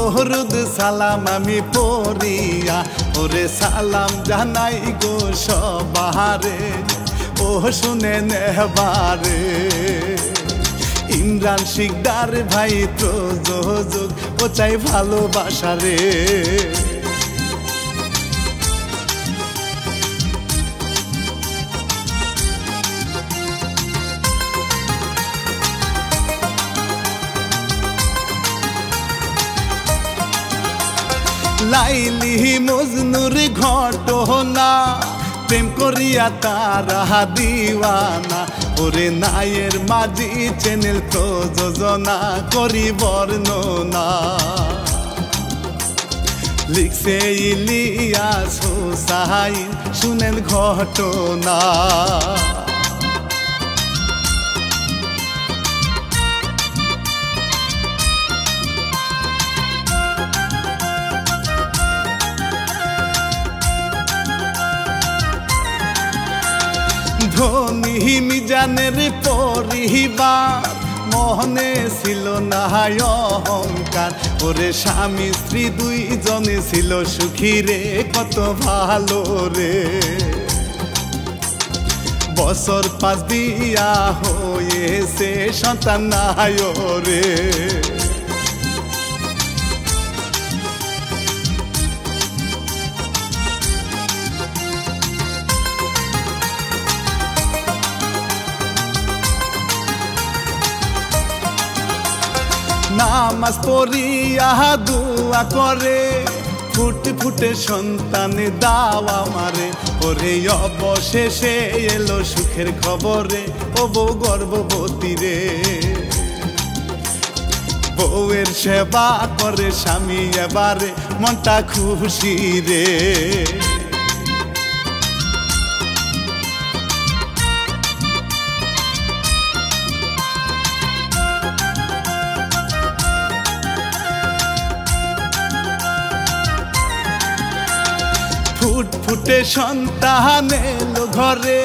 দরুদ সালাম আমি পড়িয়া ওরে সালাম জানাই গো সবারে ও শুনে নেবারে ইমরান শিকদার ভাই প্রযোজক ও চাই ভালোবাসা রে লাইলি মজনুর ঘটনা প্রেম করিয়া তারা দিওয়ানা ওরে নায়ের মাঝি চ্যানেল প্রযোজনা করি বর্ণনা লিখছে ইলিয়াস হোসাইন শুনেন ঘটনা ধনী মিজানের পরিবার মনে ছিল না অহংকার ওরে স্বামী স্ত্রী দুইজনে ছিল সুখী রে কত ভালো রে বছর 5 বিয়া হয়েছে সন্তান নাই রে নামাজ পড়িয়া দোয়া করে ফুটে ফুটে সন্তান দাওয়া মারে ওরে অবশেষে এলো সুখের খবরে ও বউ গর্ভবতী রে বউয়ের সেবা করে স্বামী এবারে মনটা খুশি রে ফুটফুটে সন্তান এলো ঘরে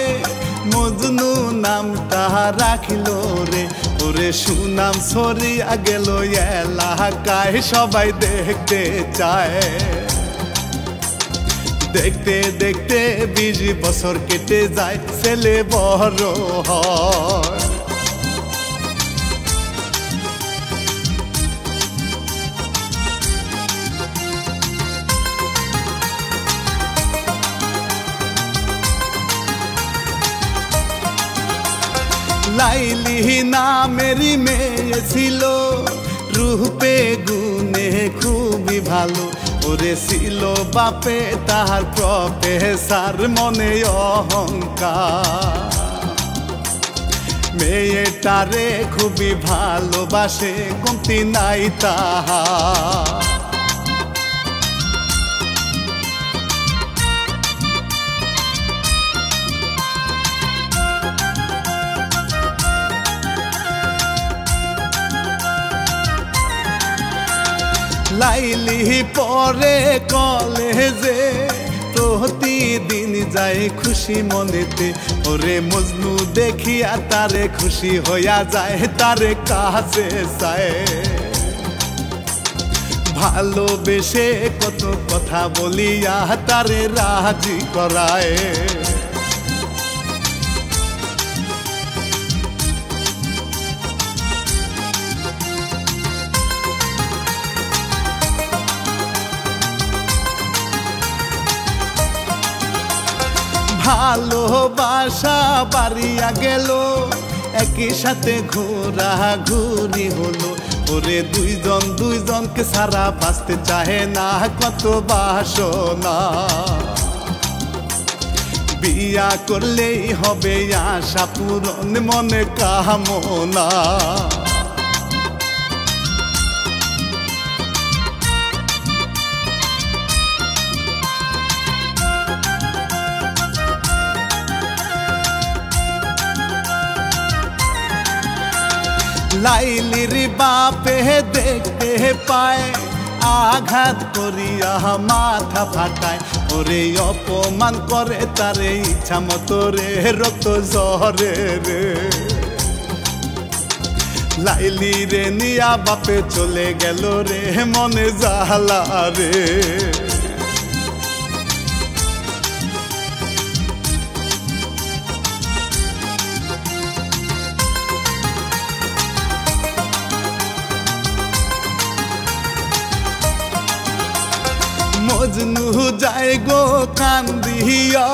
মজনু নামটা রাখিল রে ওরে সুনাম ছড়িয়া গেল এলাকায় সবাই দেখতে চায় দেখতে দেখতে 20 বছর কেটে যায় ছেলে বড় হয় লাইলি নামেরই মেয়ে ছিল রূপে গুণে খুবই ভালো ওরে ছিল বাপে তাহার প্রফেসর মনে অহংকার মেয়েটারে খুবই ভালোবাসে কমতি নাই তাহার লাইলি পরে কলেজে প্রতিদিন যায় খুশি মনেতে ওরে মজনু দেখিয়া তারে খুশি হইয়া যায় তারে কাছে চায় ভালোবেসে কত কথা বলিয়া তারে রাজি করায় ভালোবাসা বাড়িয়া গেল একই সাথে ঘোরা ঘুরি হলো ওরে দুইজনকে সারা বাঁচতে চাহে না কত বাসনা বিয়া করলেই হবে আশা পূরণ মনে কামনা লাইলির বাপে দেখতে পায় আঘাত করিয়া মাথা ফাটায় ওরে অপমান করে তারে ইচ্ছা মতো রে রক্ত ঝরে রে লাইলি রে নিয়া বাপে চলে গেল রে মনে জ্বালা রে মজনু যায় গো কান্দিয়া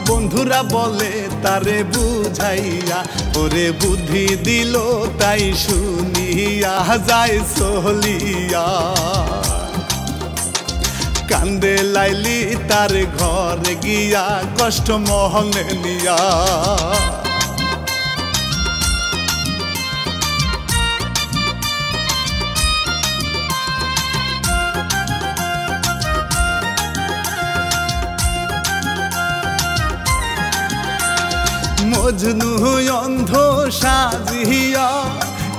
বন্ধুরা বলে তারে বুঝাইয়া ওরে বুদ্ধি দিল তাই শুনিয়া যায় চলিয়া কান্দে লাইলি তার ঘরে গিয়া কষ্ট মহলে নিয়া মজনু অন্ধ সাজিয়া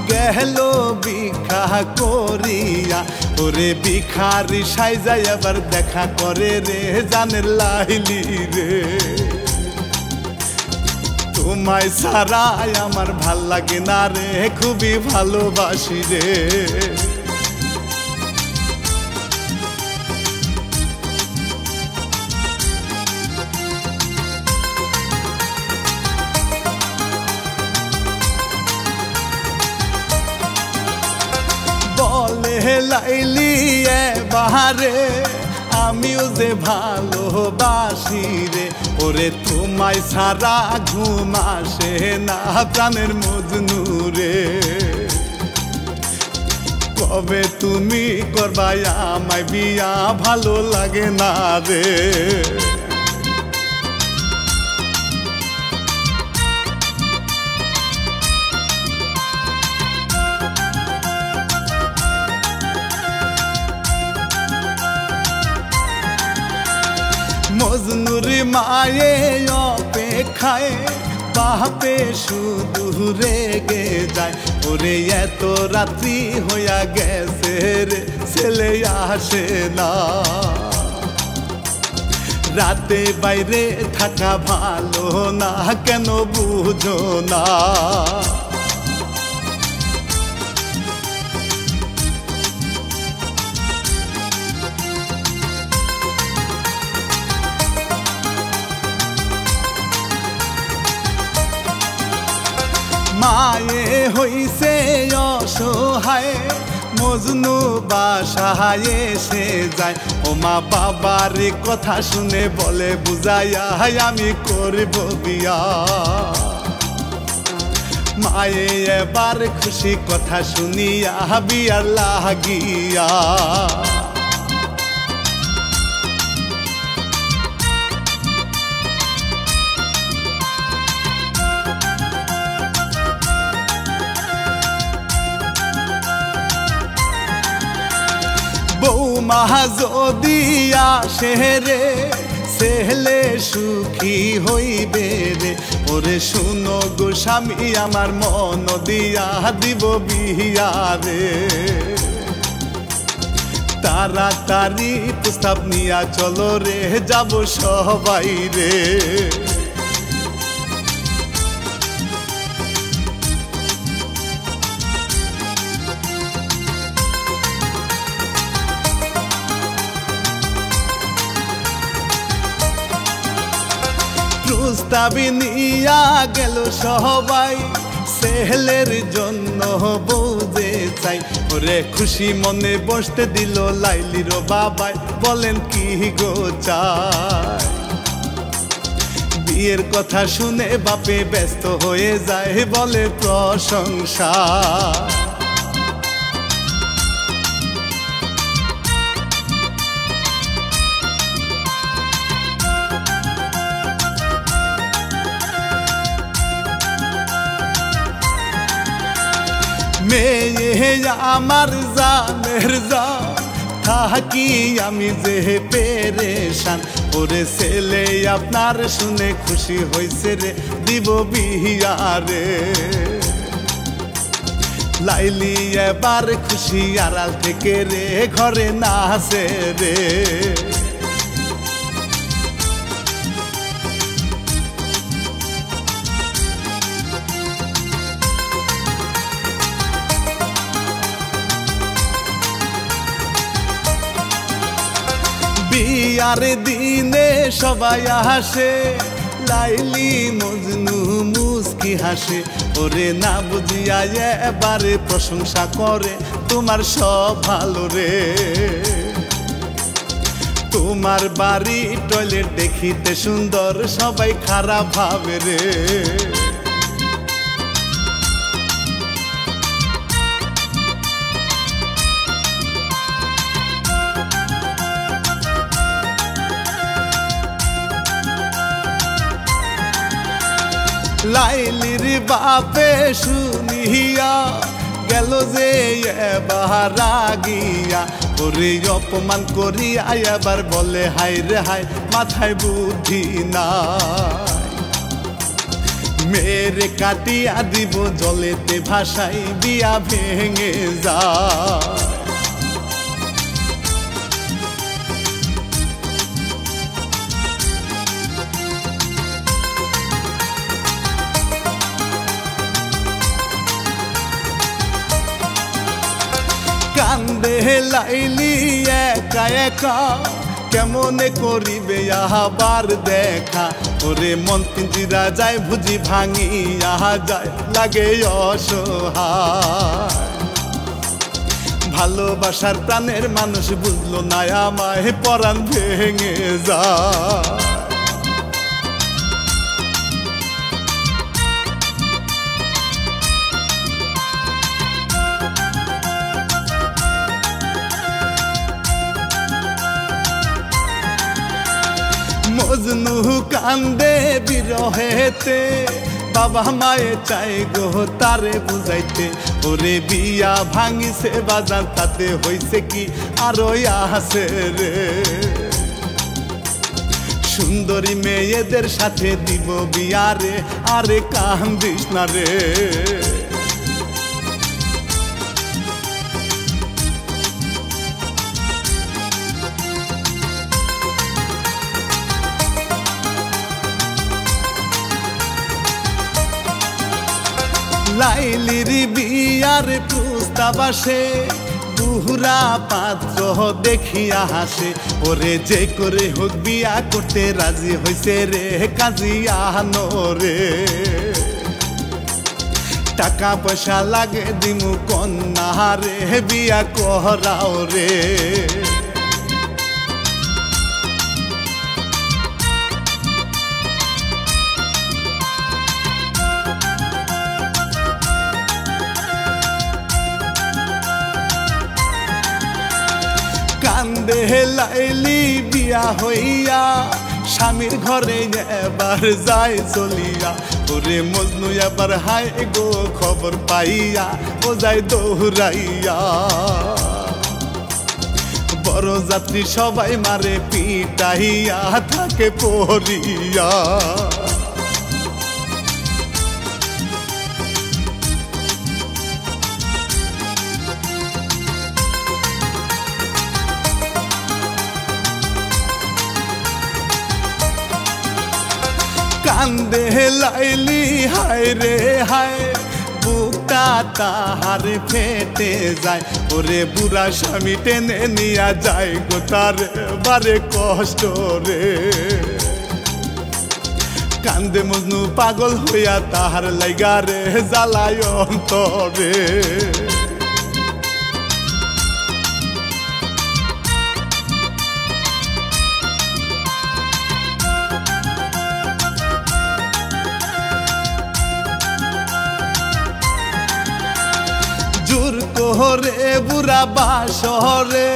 গেল ভিক্ষা করিয়া ওরে ভিখারি সাইজাই আবার দেখা করে রে জানের লাইলি রে তোমায় ছাড়াই আমার ভাল লাগে না রে খুবই ভালোবাসি রে লাইলি বাহারে আমিও যে ভালোবাসি রে ওরে তোমায় ছাড়া ঘুম আসে না প্রাণের মজনু রে কবে তুমি করবা আমায় বিয়া ভালো লাগে না রে মজনুর মায়ে অপেক্ষায় বাপে শুধু রেগে যায় ওরে এত রাত্রি হইয়া গেছে রে ছেলে আসে না রাতে বাইরে থাকা ভালো না কেন বুঝো না মায়ে হইছে অসহায় মজনু বাসায় এসে যায় ও মা বাবার কথা শুনে বলে বুঝাইয়া আমি করব বিয়া মায়ে এবার খুশি কথা শুনিয়া বিয়ার লাগিয়া বৌমা যদি আসে রে ছেলে সুখী হইবে রে ওরে শুনো গো স্বামী আমার মন দিয়া দিব বিয়া রে তাড়াতাড়ি প্রস্তাব নিয়া চলো রে যাব সবাই রে প্রস্তাবে নিয়া গেল সবাই ছেলের জন্য বউদে চাই ওরে খুশি মনে বসতে দিল লাইলির বাবাই বলেন কি গো চাই বিয়ের কথা শুনে বাপে ব্যস্ত হয়ে যায় বলে প্রশংসা মেয়ে আমার জানের জান থাকি আমি যে পেরেশান ওরে ছেলে আপনার শুনে খুশি হইছে রে দিব বিয়া রে লাইলি এবার খুশি আড়াল থেকে রে ঘরে না আসে রে বিয়ার দিনে সবাই হাসে, লাইলি মজনু মুস্কি হাসে। ওরে না বুঝিয়া এবারে প্রশংসা করে, তোমার সব ভালো রে। তোমার বাড়ি টয়লেট দেখিতে সুন্দর, সবাই খারাপ ভাবে রে। লাইলির বাপে শুনিয়া গেল যে এবার রাগিয়া, ওরে অপমান করিয়া এবার বলে হায় রে হায়, মাথায় বুদ্ধি নাই। মেরে কাটিয়া দিব জলেতে ভাসাই, বিয়া ভেঙে যায়। কান্দে লাইলি একা একা, কেমনে করিবে আবার দেখা। ওরে মন পিঞ্জিরা যায় বুঝি ভাঙিয়া যায়, লাগে অসহায়। ভালোবাসার প্রাণের মানুষ বুঝলো না আমায়, পরাণ ভেঙে যায়। মজনু কান্দে বিরহেতে, বাবা মায়ে চাই গো তারে বুঝাইতে। ওরে বিয়া ভাঙিছে বাজার, তাতে হইছে কি আরো আছে রে। সুন্দরী মেয়েদের সাথে দিব বিয়া রে, আরে কান্দিস না রে। লাইলির বিয়ার প্রস্তাব আসে, বুহুরা পাত্র দেখিয়া হাসে। ওরে যে করে হোক বিয়া করতে রাজি হইছে রে, কাজিয়া রে। টাকা পয়সা লাগে দিমু কন্যা রে, বিয়া করাও রে। কান্দে লাইলি বিয়া হইয়া, স্বামীর ঘরে এবার যায় চলিয়া। ওরে মজনু এবার হায় গো খবর পাইয়া, ও যায় দৌড়াইয়া। বড় যাত্রী সবাই মারে পিটাইয়া, থাকে পড়িয়া। কান্দে লাইলি হায় রে হায়, বুকটা তাহারে ফেটে যায়। ওরে বুড়া স্বামী টেনে নিয়া যায় গো তার বারে কষ্ট রে। কান্দে মজনু পাগল হইয়া, তাহার লাইগা রে জ্বালায় অন্তরে। শহরে বুড়া বা শহরে,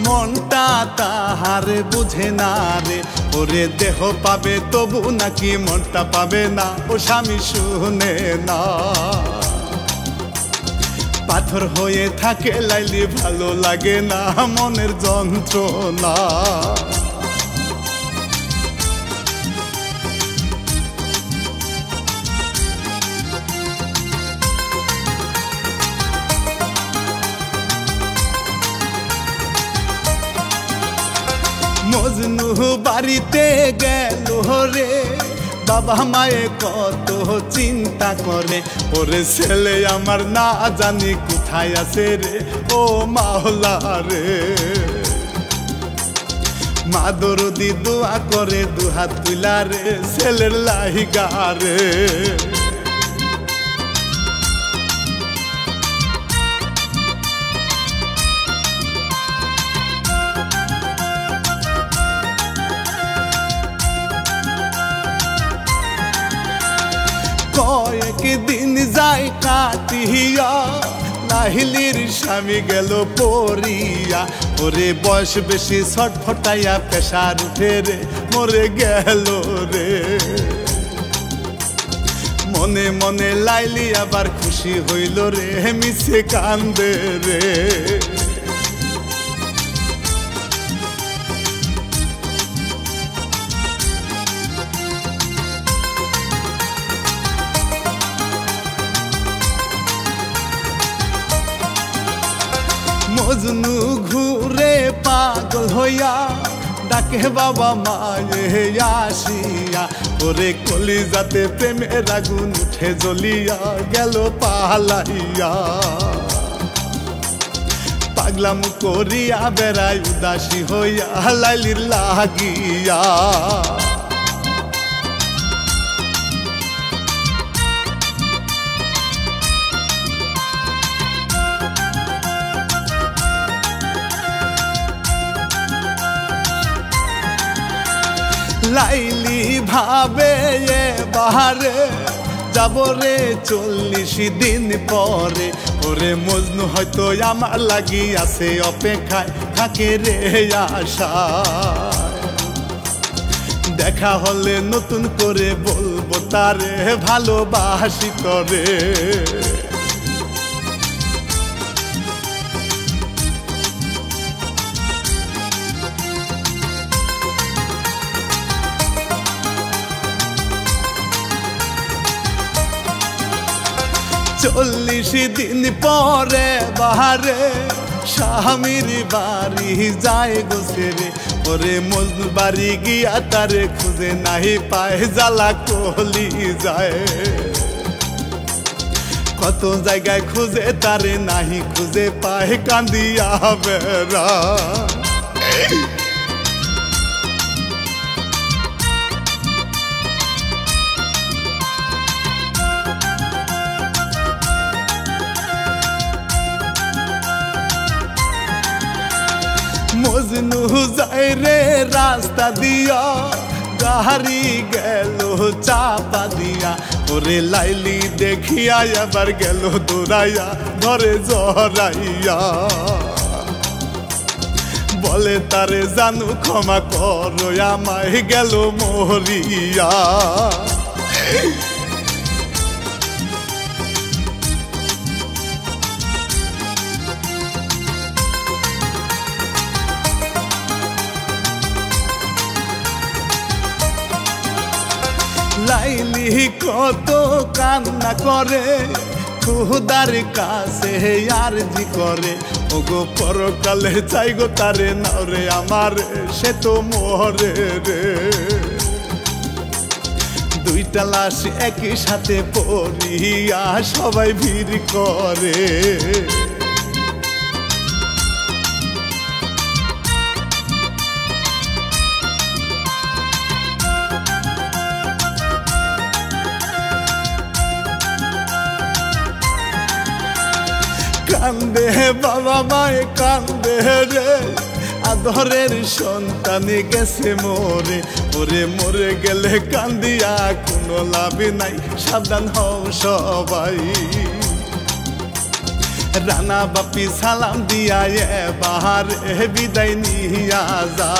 মনটা তাহার বুঝে না রে। ওরে দেহ পাবে তবু নাকি মনটা পাবে না, ও স্বামী শুনে না। পাথর হয়ে থাকে লাইলি, ভালো লাগে না মনের যন্ত্রণা। মজনু বাড়িতে গেল রে, বাবা মায়ে কত চিন্তা করে। ওরে ছেলে আমার না জানি কোথায় আছে রে, ও মাওলা রে। মা দরদি দোয়া করে দুহাত তুলা রে ছেলের লাহিগা রে কয়েকদিন যায় কাটিয়া নাহিলির স্বামী গেল পড়িয়া ওরে বয়স বেশি ছটফটাইয়া পেশার উঠে রে মরে গেল রে মনে মনে লাইলি আবার খুশি হইল রে মিছে কান্দে রে মজনু ঘুরে পাগল হইয়া ডাকে বাবা মায়ে আসিয়া ওরে কলিজাতে প্রেমের আগুন উঠে জ্বলিয়া গেল পালাইয়া পাগলাম করিয়া বেড়াই উদাসী হইয়া লাইলির লাগিয়া লাইলি ভাবে বাহারে যাব রে 40 দিন পরে ওরে মজনু হয়তো আমার লাগি আছে অপেক্ষায় থাকে রে আশা দেখা হলে নতুন করে বলবো তারে ভালোবাসি করে চল্লিশ দিন পরে বাহারে স্বামীর বাড়ি যায় গোছে রে ওরে মজনু বাড়ি গিয়া তারে খুঁজে নাহি পায় জ্বালা কলি যায় কত জায়গায় খুঁজে তারে নাহি খুঁজে পায় কান্দিয়া বেড়া মজনু যায় রে রাস্তা দিয়া গাড়ি গেল চাপা দিয়া ওরে লাইলি দেখিয়া আবার গেল দৌড়াইয়া ঘরে জড়াইয়া বলে তারে জানু ক্ষমা করো আমায় গেল মরিয়া লাইলি কত কান্না করে খুদার কাছে আরজি করে ওগো পরকালে চাই গো তারে নাও রে আমার সে তো মরে রে দুইটা লাশ একই সাথে পড়িয়া সবাই ভিড় করে কান্দে বাবা মায়ে কান্দে রে আদরের সন্তানে গেছে মরে ওরে মরে গেলে কান্দিয়া কোনো লাভ নাই সাবধান হও সবাই রানা বাপি সালাম দিয়া বাহারে বিদায় নিয়া যা